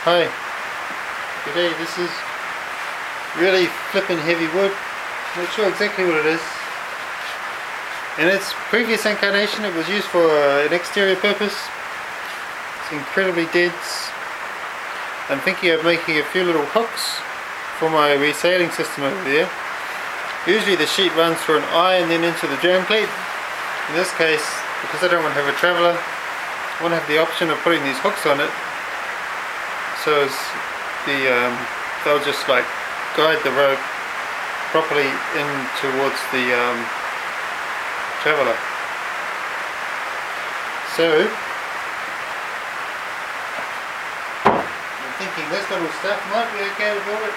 Hi, today this is really flippin' heavy wood. Not sure exactly what it is. In its previous incarnation it was used for an exterior purpose. It's incredibly dense. I'm thinking of making a few little hooks for my resailing system over there. Usually the sheet runs through an eye and then into the jam plate. In this case, because I don't want to have a traveller, I want to have the option of putting these hooks on it, so as they'll just like guide the rope properly in towards the traveller. So I'm thinking this little stuff might be okay to build it.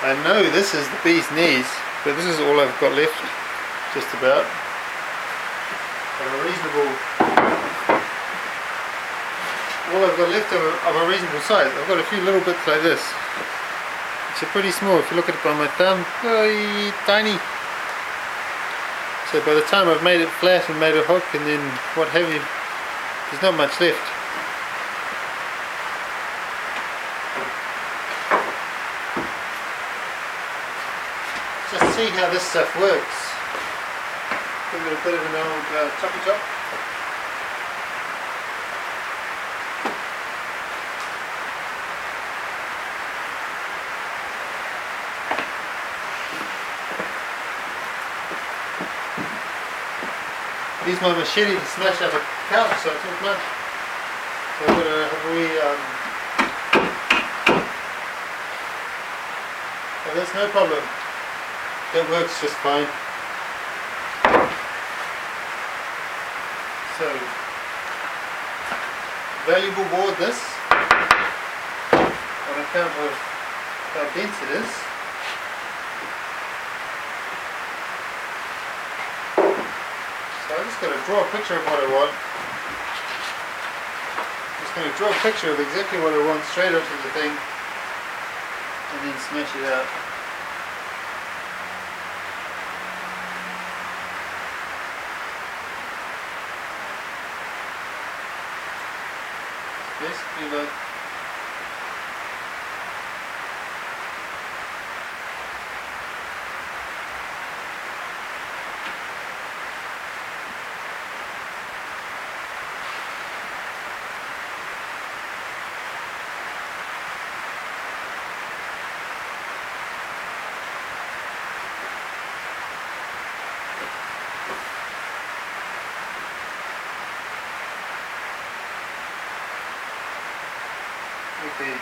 I know this is the bee's knees, but this is all I've got left, just about. All I've got left of a reasonable size. I've got a few little bits like this, which are pretty small. If you look at it by my thumb, very tiny. So by the time I've made it flat and made a hook and then what have you, there's not much left. Just see how this stuff works. Give it a bit of an old choppy chop. Use my machete to smash up a couch, so it's not much. So I've got to have a wee oh, that's no problem. That works just fine. So, valuable board this, on account of how dense it is. So I'm just going to draw a picture of what I want. Just going to draw a picture of exactly what I want straight onto the thing, and then smash it out. Basically like okay.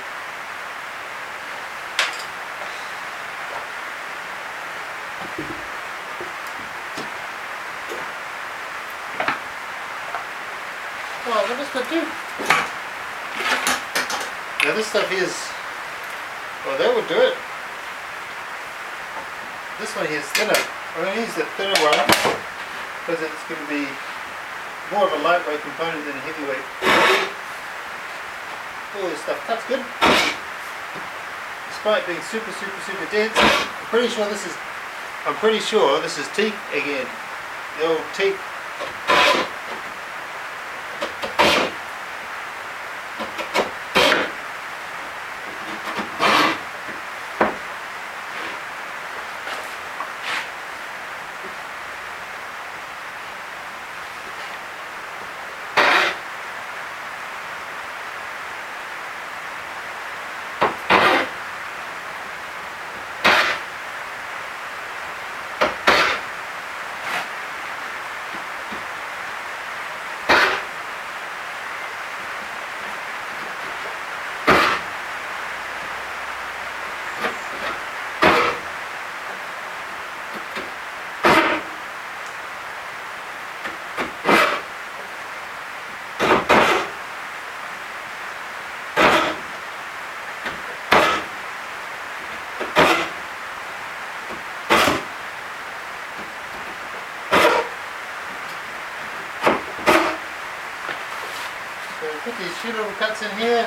Well, what does that do? Now this stuff is, well, that would do it. This one here is thinner. I'm going to use the thinner one because it's going to be more of a lightweight component than a heavyweight. All this stuff cuts good, despite being super dense. I'm pretty sure this is teak again, the old teak. So put these few little cuts in here.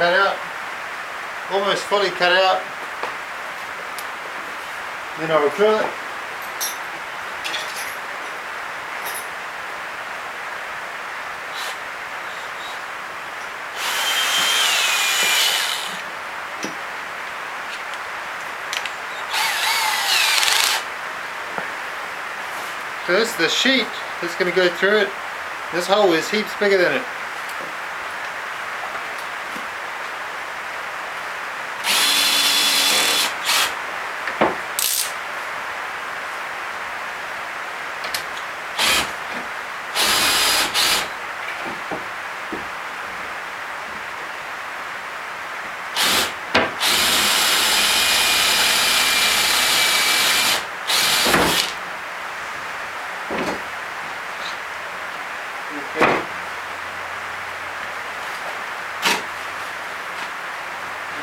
cut out, almost fully cut out. Then I'll drill it. So this is the sheet that's going to go through it. This hole is heaps bigger than it.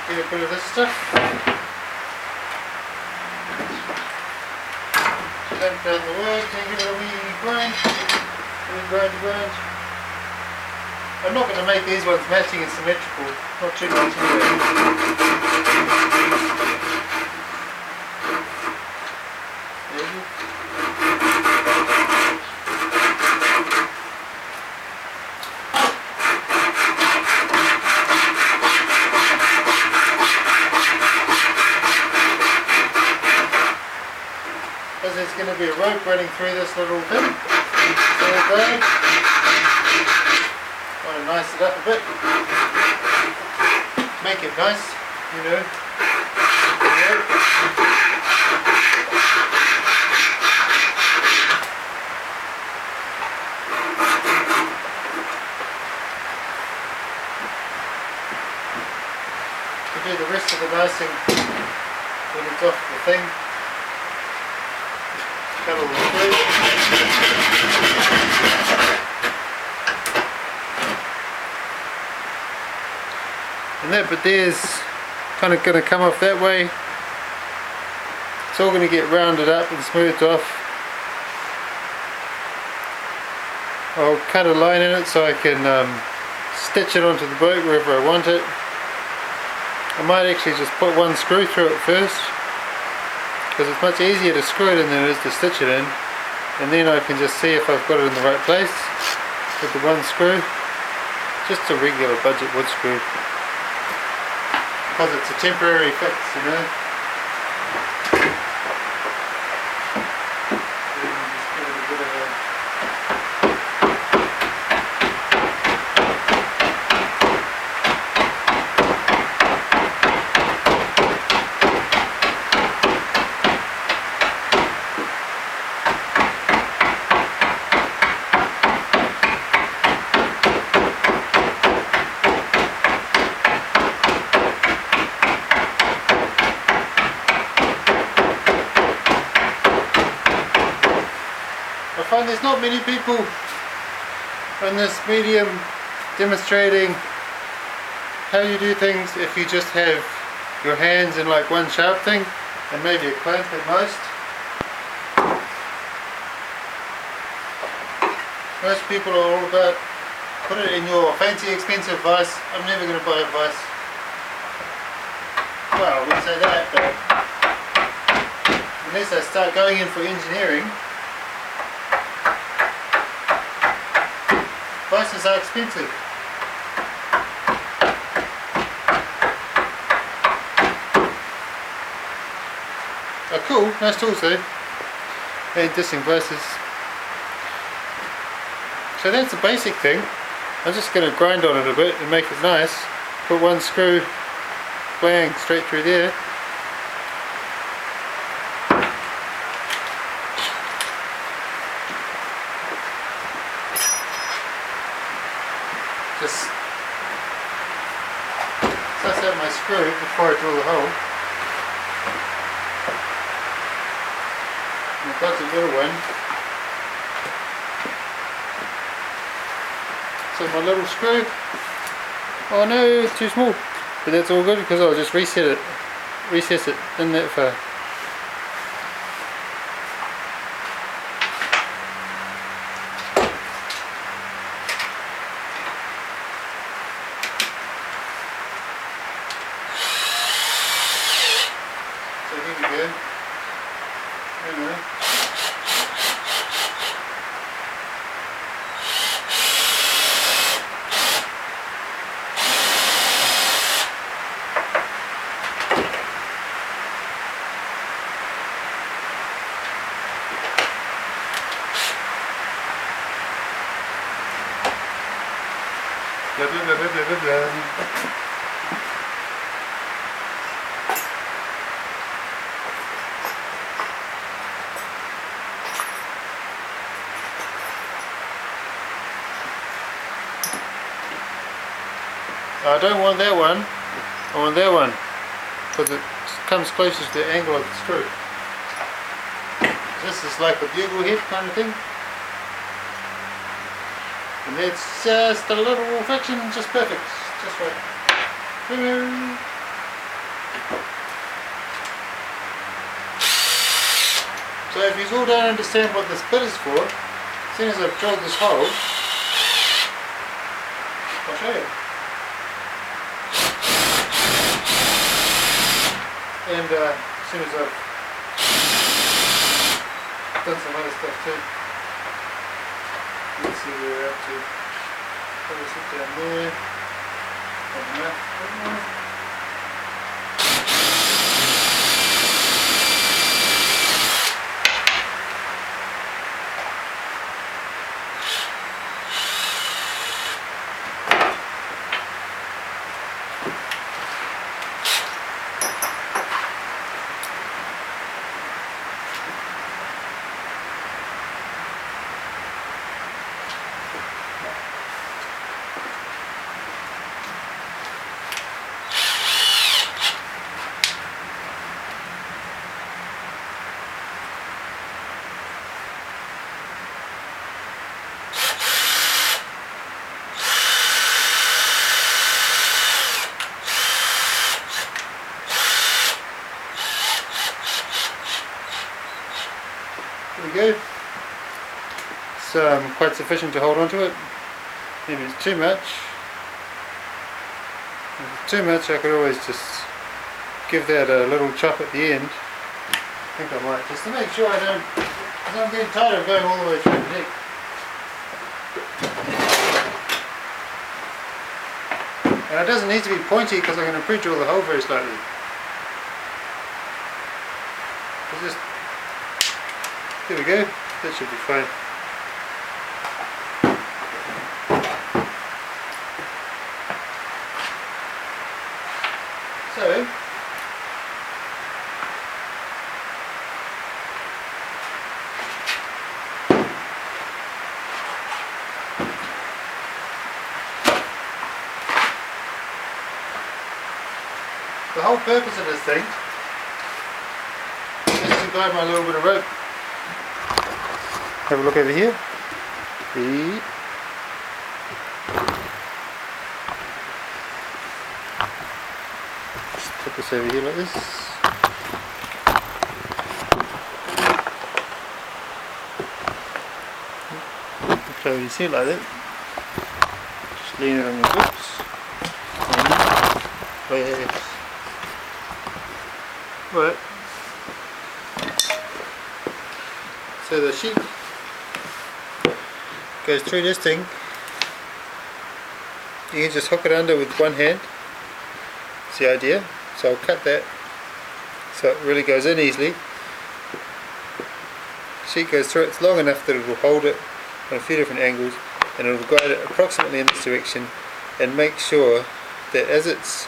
Get a bit of this stuff. Clamp down the wood, take it a wee grind. Grind. I'm not going to make these ones matching and symmetrical. Not too much anyway. There's going to be a rope running through this little thing. Want to nice it up a bit. Make it nice, you know. To do the rest of the nicing when it's off the thing. Cut all the through. And that bit there's kind of going to come off that way. It's all going to get rounded up and smoothed off. I'll cut a line in it so I can stitch it onto the boat wherever I want it. I might actually just put one screw through it first, because it's much easier to screw it in than it is to stitch it in, and then I can just see if I've got it in the right place with the one screw. Just a regular budget wood screw, because it's a temporary fix, you know. I find there's not many people on this medium demonstrating how you do things if you just have your hands in like one sharp thing and maybe a clamp at most. Most people are all about put it in your fancy expensive vise. I'm never going to buy a vise. Well, I wouldn't say that, but unless I start going in for engineering. Vices are expensive. Oh, cool, nice tools though. And dissing vices. So that's the basic thing. I'm just going to grind on it a bit and make it nice. Put one screw, bang, straight through there. Just suss out my screw before I drill the hole. And I've got the little one. So my little screw. Oh no, it's too small. But that's all good because I'll just recess it in that far. go. Anyway. Blah, blah, blah, blah, blah, blah. I don't want that one, I want that one, because it comes closest to the angle of the screw. This is like a bugle head kind of thing. And that's just a little friction, just perfect, just right. So if you all don't understand what this bit is for, as soon as I've drilled this hole, I'll show you. And as soon as I've done some other stuff too. Let's see where we're up to. Put this down there. There we go. It's quite sufficient to hold on to it. Maybe it's too much. If it's too much, I could always just give that a little chop at the end. I think I might, just to make sure I don't, because I'm getting tired of going all the way through the neck. And it doesn't need to be pointy because I'm going to pre-drill the hole very slightly. It's just, there we go, that should be fine. So, the whole purpose of this thing is to guide my little bit of rope. Have a look over here. Just put this over here like this. So you see it like that. Just lean it on your grips. Right. So the sheet goes through this thing. You can just hook it under with one hand. That's the idea. So I'll cut that so it really goes in easily. The sheet goes through it. It's long enough that it will hold it on a few different angles, and it will guide it approximately in this direction, and make sure that as it's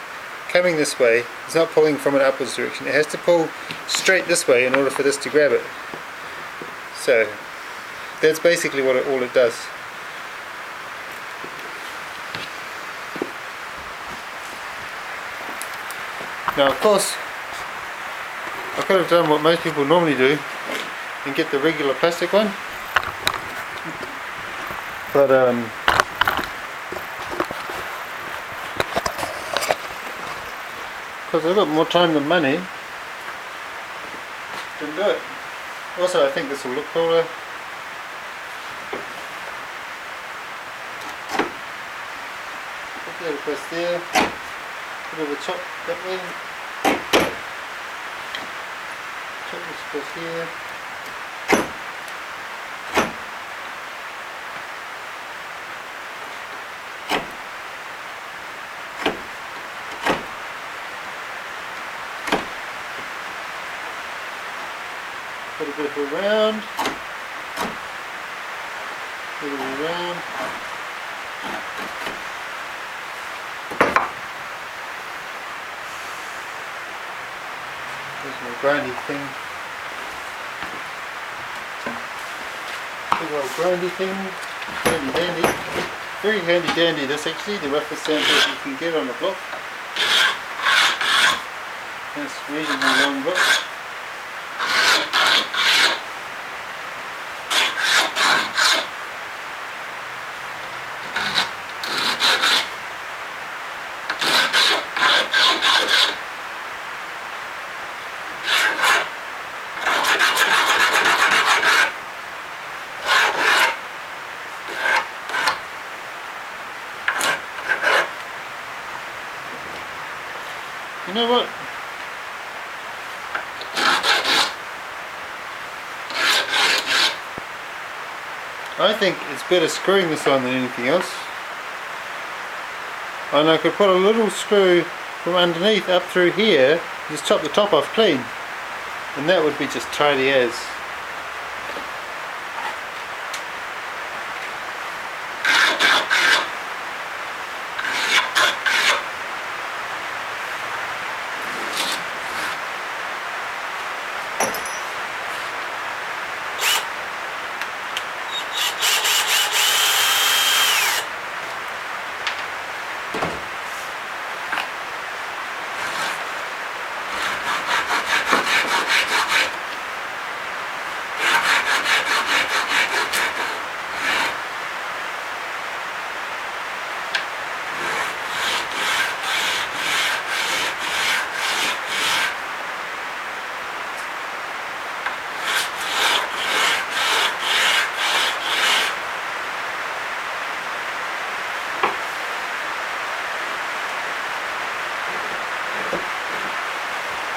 coming this way, it's not pulling from an upwards direction. It has to pull straight this way in order for this to grab it. So that's basically what all it does. Now, of course, I could have done what most people normally do and get the regular plastic one, but because I've got more time than money, didn't do it. Also, I think this will look cooler. Put that across there. Bit of a chop that way. Check this across here. Put a bit around. Put it around. There's my grindy thing. Big old grindy thing. Handy dandy. Very handy dandy this actually, the roughest sandpaper you can get on a block. This reasonably long block. You know what? I think it's better screwing this on than anything else. And I could put a little screw from underneath up through here, just chop the top off clean. And that would be just tidy as.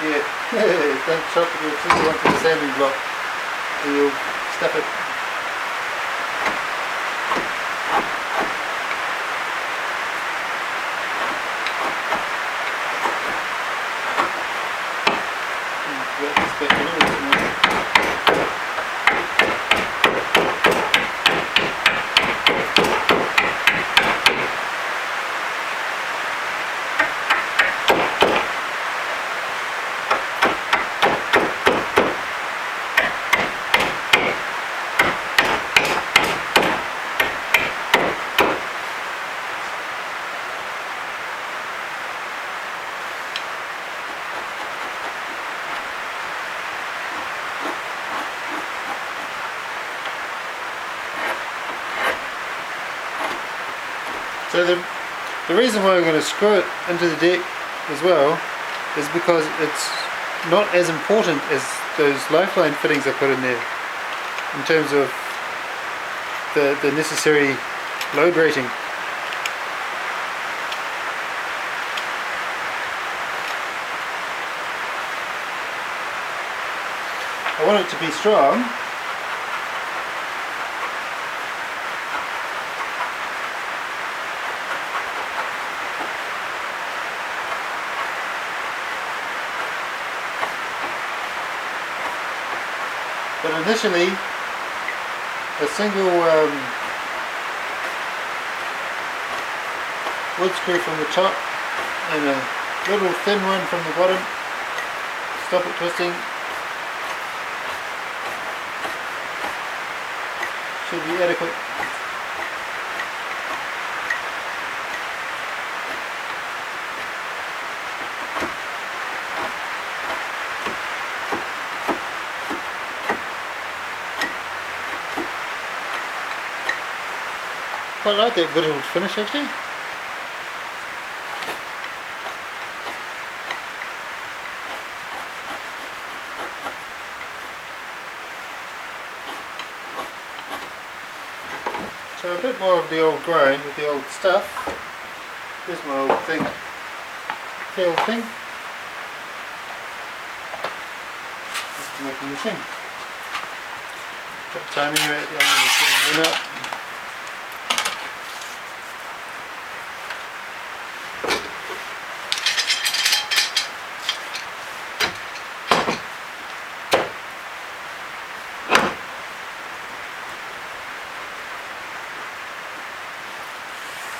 Yeah, don't chop it until you want to the sanding block. And you'll stuff it. Wet this back a little bit more. So the reason why we're going to screw it into the deck as well is because it's not as important as those lifeline fittings I put in there in terms of the necessary load rating. I want it to be strong. But initially, a single wood screw from the top and a little thin one from the bottom, stop it twisting, should be adequate. Quite like that whittled finish actually. So a bit more of the old grind with the old stuff. Here's my old thing. The old thing. making the thing. Got time anyway at the end of the sort of up.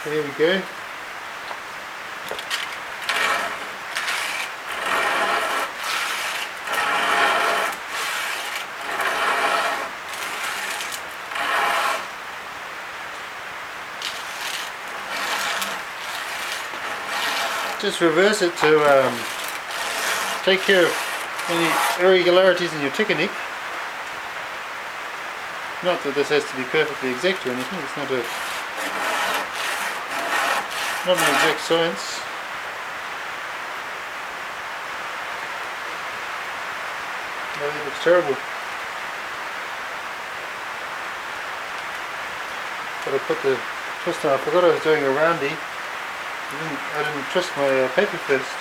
There we go. Just reverse it to take care of any irregularities in your technique. Not that this has to be perfectly exact or anything, it's not an exact science. No, that looks terrible. But I put the twist on. I forgot I was doing a roundy. I didn't twist my paper first.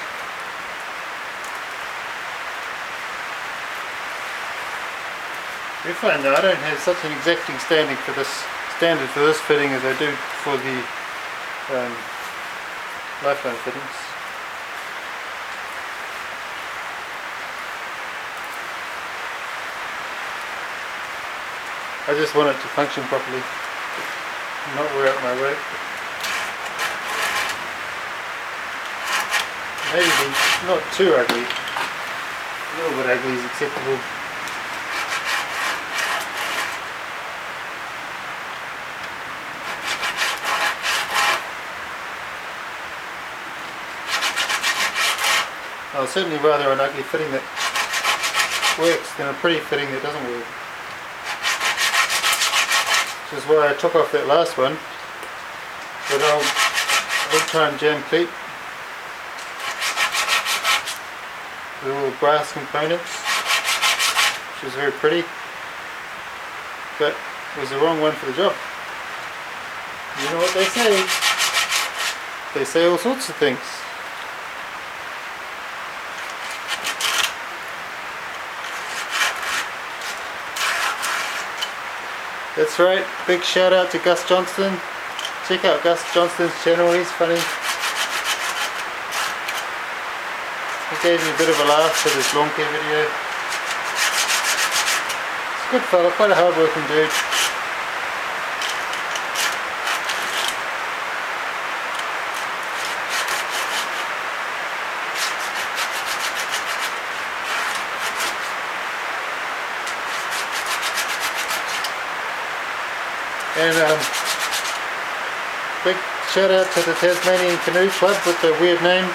You'll find that I don't have such an exacting standard for this fitting as I do for the lifeline fittings. I just want it to function properly, not wear out my rope. Maybe not too ugly. A little bit ugly is acceptable. I'd certainly rather an ugly fitting that works than a pretty fitting that doesn't work. Which is why I took off that last one, that old time jam cleat. The little brass components, which is very pretty, but it was the wrong one for the job. You know what they say? They say all sorts of things. That's right, big shout out to Gus Johnston. Check out Gus Johnston's channel, he's funny. He gave me a bit of a laugh for this lawn care video. He's a good fella, quite a hard working dude. And big shout out to the Tasmanian Canoe Club with the weird name.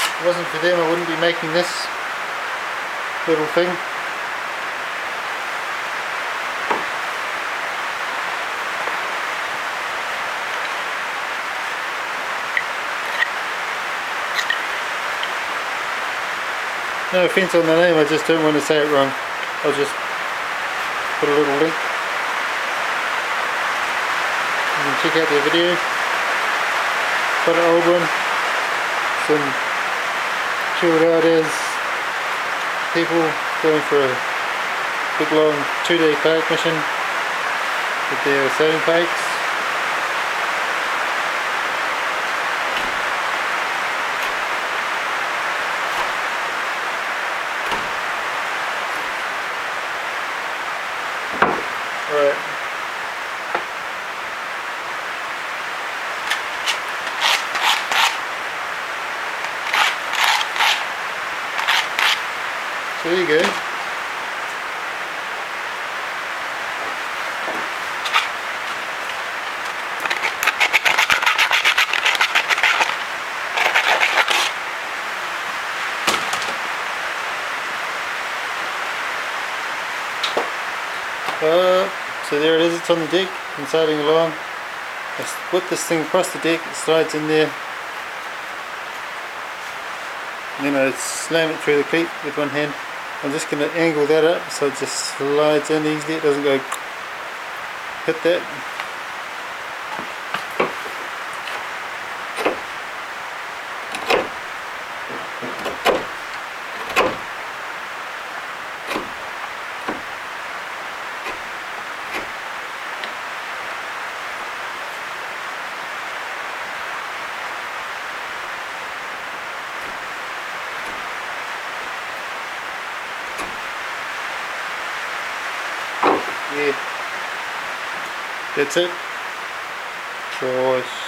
If it wasn't for them I wouldn't be making this little thing. No offense on the name, I just don't want to say it wrong. I'll just put a little link. You can check out their video. Quite an old one. Some chilled out as people going for a big long 2-day kayak mission with their sailing kayaks. Alright. So there you go. So there it is, it's on the deck and sailing along. I whip this thing across the deck, it slides in there. And then I slam it through the cleat with one hand. I'm just going to angle that up so it just slides in easily, it doesn't go hit that. Yeah. That's it. Choice.